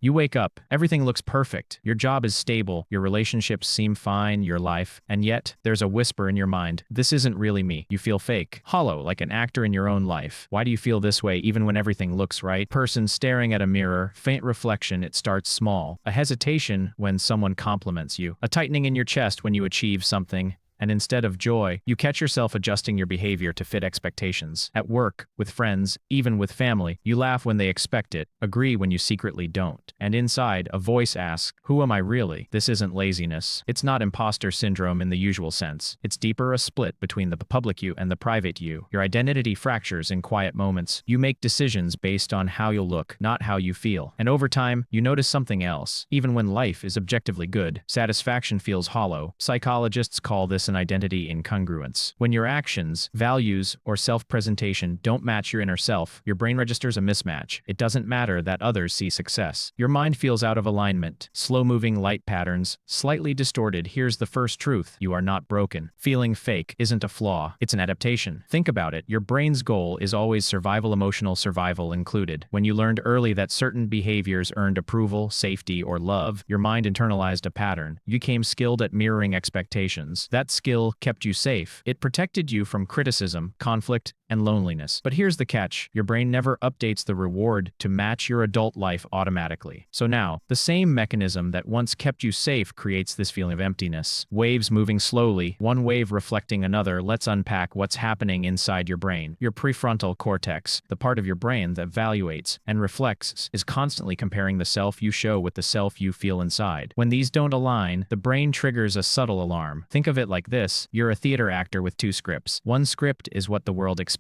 You wake up, everything looks perfect, your job is stable, your relationships seem fine, your life, and yet, there's a whisper in your mind, this isn't really me. You feel fake, hollow, like an actor in your own life. Why do you feel this way even when everything looks right? Person staring at a mirror, faint reflection, it starts small. A hesitation when someone compliments you. A tightening in your chest when you achieve something. And instead of joy, you catch yourself adjusting your behavior to fit expectations. At work, with friends, even with family, you laugh when they expect it, agree when you secretly don't. And inside, a voice asks, who am I really? This isn't laziness. It's not imposter syndrome in the usual sense. It's deeper, a split between the public you and the private you. Your identity fractures in quiet moments. You make decisions based on how you'll look, not how you feel. And over time, you notice something else. Even when life is objectively good, satisfaction feels hollow. Psychologists call this an identity incongruence. When your actions, values, or self-presentation don't match your inner self, your brain registers a mismatch. It doesn't matter that others see success. Your mind feels out of alignment. Slow-moving light patterns, slightly distorted. Here's the first truth. You are not broken. Feeling fake isn't a flaw. It's an adaptation. Think about it. Your brain's goal is always survival, emotional survival included. When you learned early that certain behaviors earned approval, safety, or love, your mind internalized a pattern. You became skilled at mirroring expectations. That skill kept you safe. It protected you from criticism, conflict, and loneliness. But here's the catch. Your brain never updates the reward to match your adult life automatically. So now, the same mechanism that once kept you safe creates this feeling of emptiness. Waves moving slowly, one wave reflecting another. Let's unpack what's happening inside your brain. Your prefrontal cortex, the part of your brain that evaluates and reflects, is constantly comparing the self you show with the self you feel inside. When these don't align, the brain triggers a subtle alarm. Think of it like this. You're a theater actor with two scripts. One script is what the world expects.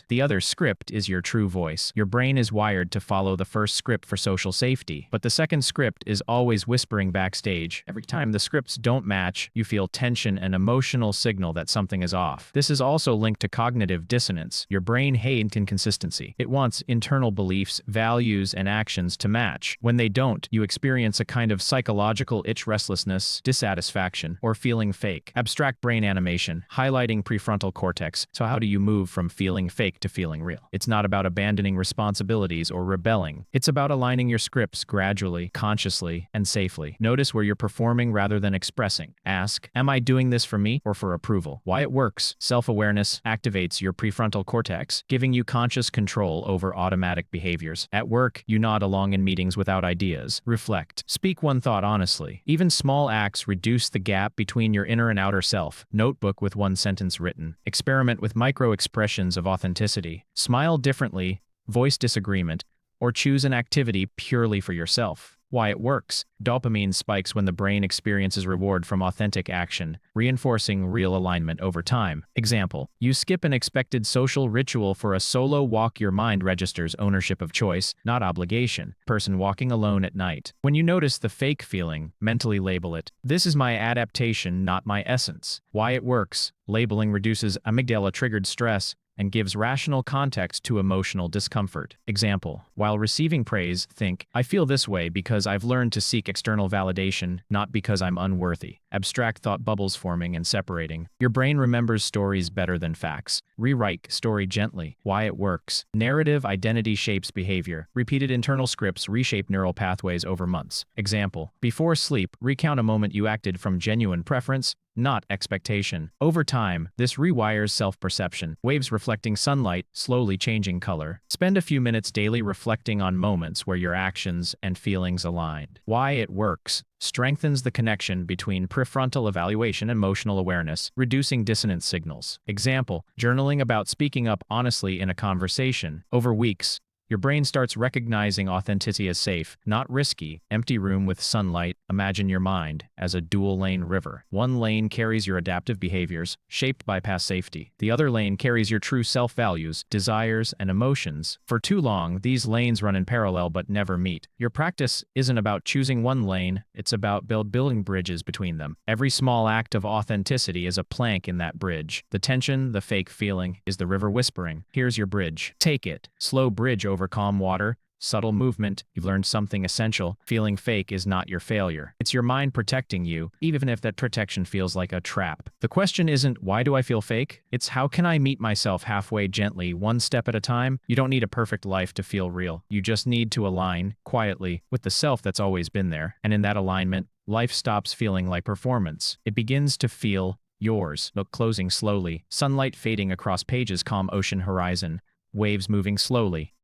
The other script is your true voice. Your brain is wired to follow the first script for social safety, but the second script is always whispering backstage. Every time the scripts don't match, you feel tension and emotional signal that something is off. This is also linked to cognitive dissonance. Your brain hates inconsistency. It wants internal beliefs, values, and actions to match. When they don't, you experience a kind of psychological itch, restlessness, dissatisfaction, or feeling fake. Abstract brain animation, highlighting prefrontal cortex. So how do you move from feeling fake to feeling real? It's not about abandoning responsibilities or rebelling. It's about aligning your scripts gradually, consciously, and safely. Notice where you're performing rather than expressing. Ask, am I doing this for me or for approval? Why it works. Self-awareness activates your prefrontal cortex, giving you conscious control over automatic behaviors. At work, you nod along in meetings without ideas. Reflect. Speak one thought honestly. Even small acts reduce the gap between your inner and outer self. Notebook with one sentence written. Experiment with micro-expressions of authenticity. Smile differently, voice disagreement, or choose an activity purely for yourself. Why it works. Dopamine spikes when the brain experiences reward from authentic action, reinforcing real alignment over time. Example, you skip an expected social ritual for a solo walk. Your mind registers ownership of choice, not obligation. Person walking alone at night. When you notice the fake feeling, mentally label it. This is my adaptation, not my essence. Why it works. Labeling reduces amygdala-triggered stress and gives rational context to emotional discomfort. Example, while receiving praise, think, I feel this way because I've learned to seek external validation, not because I'm unworthy. Abstract thought bubbles forming and separating. Your brain remembers stories better than facts. Rewrite story gently. Why it works. Narrative identity shapes behavior. Repeated internal scripts reshape neural pathways over months. Example, before sleep, recount a moment you acted from genuine preference, not expectation. Over time, this rewires self-perception. Waves reflecting sunlight, slowly changing color. Spend a few minutes daily reflecting on moments where your actions and feelings aligned. Why it works. Strengthens the connection between prefrontal evaluation and emotional awareness, reducing dissonance signals. Example, journaling about speaking up honestly in a conversation. Over weeks, your brain starts recognizing authenticity as safe, not risky. Empty room with sunlight. Imagine your mind as a dual-lane river. One lane carries your adaptive behaviors, shaped by past safety. The other lane carries your true self-values, desires, and emotions. For too long, these lanes run in parallel but never meet. Your practice isn't about choosing one lane, it's about building bridges between them. Every small act of authenticity is a plank in that bridge. The tension, the fake feeling, is the river whispering. Here's your bridge. Take it. Slow bridge over calm water, subtle movement, you've learned something essential. Feeling fake is not your failure. It's your mind protecting you, even if that protection feels like a trap. The question isn't, why do I feel fake? It's, how can I meet myself halfway gently, one step at a time? You don't need a perfect life to feel real. You just need to align, quietly, with the self that's always been there. And in that alignment, life stops feeling like performance. It begins to feel yours. Book closing slowly, sunlight fading across pages, calm ocean horizon, waves moving slowly.